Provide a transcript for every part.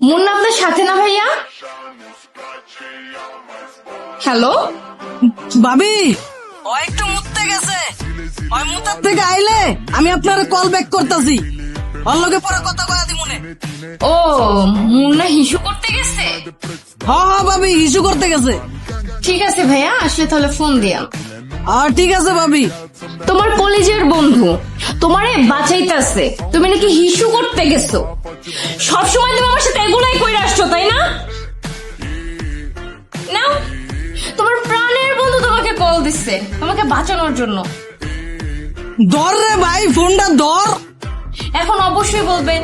মুন্না আপনার সাথে না ভাইয়া? হ্যালো ভাবি ও একটু মুততে গেছে, ওই মুতার থেকে আইলে আমি আপনার কল ব্যাক করতেছি, ওর লগে পরে কথা কয়া দি মনে। ও মুন্না হিসু করতে গেছে? হ্যাঁ ভাবি ইস্যু করতে গেছে। ঠিক আছে ভাইয়া, আসলে তাহলে ফোন দিয়াম। আর ঠিক আছে ভাবি। তোমার কলেজের বন্ধু তোমারে বাঁচাইতেছে, তুমি নাকি হিসু করতে গেছো। সবসময় তুমি আমার সাথে এগুলাই কইরা আসছো তাই না? নাও, তোমার প্রাণের বন্ধু তোমাকে কল দিচ্ছে তোমাকে বাঁচানোর জন্য। ধর রে ভাই ফোনটা ধর। এখন অবশ্যই বলবে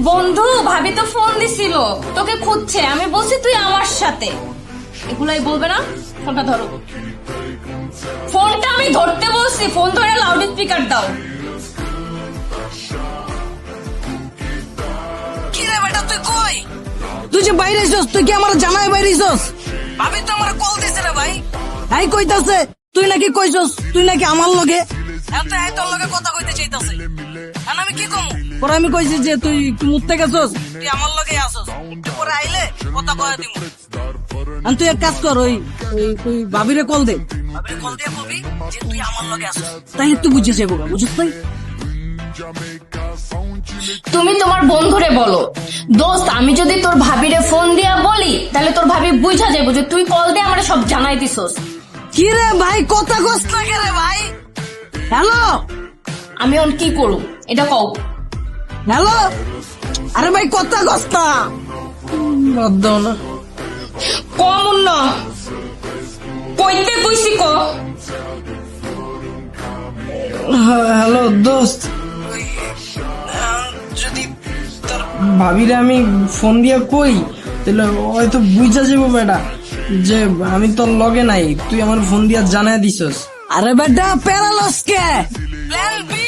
বন্ধু ভাবি তো ফোন দিছিল তোকে খুঁজছে, আমি বলছি তুই আমার সাথে। এগুলাই বলবে না? ফোনটা ধরো। ফোনটা আমি ধরতে বলছি, ফোন ধরে লাউড স্পিকার দাও। কি রে বেটা তুই কই? তুই যে বাইরে আইছস, তুই কি আমার জানাই বাইরে আইছস? ভাবি তো আমার কল দিছে রে ভাই। এই কইতাছে তুই নাকি কইছস তুই নাকি আমার লগে, এত এই তোর লগে কথা কইতে চাইতাছে। আর আমি কি কমু? পরে আমি কইছি যে তুই মুততে গেছস, তুই আমার লগে আসস, একটু পরে আইলে কথা কয়া দিমু। আর তুই এক কাজ কর, ওই তুই ভাবিরে কল দে, ভাবিরে কল দিয়ে কবি যে তুই আমার লগে আসস, তাই তুই বুঝে যাবো, বুঝছ তাই? তুমি তোমার বন্ধুরে বলো দোস্ত আমি যদি তোর ভাবিরে ফোন দিয়া বলি তাহলে তোর ভাবি বুঝা যাবো যে তুই কল দিয়ে আমরা সব জানাই দিছস। কি রে ভাই কথা কস না কে রে ভাই? হ্যালো আমি এখন কি করব এটা কও। হ্যালো, আরে ভাই কথা কস না। বাদ দাও না। কম না কইতে কইছি ক। হ্যালো দোস্ত, যদি তোর ভাবিরে আমি ফোন দিয়া কই তাহলে হয়তো বুঝা যাবো বেটা যে আমি তোর লগে নাই, তুই আমার ফোন দিয়া জানাই দিছস। আরে বেটা প্যারালস কে? Plan B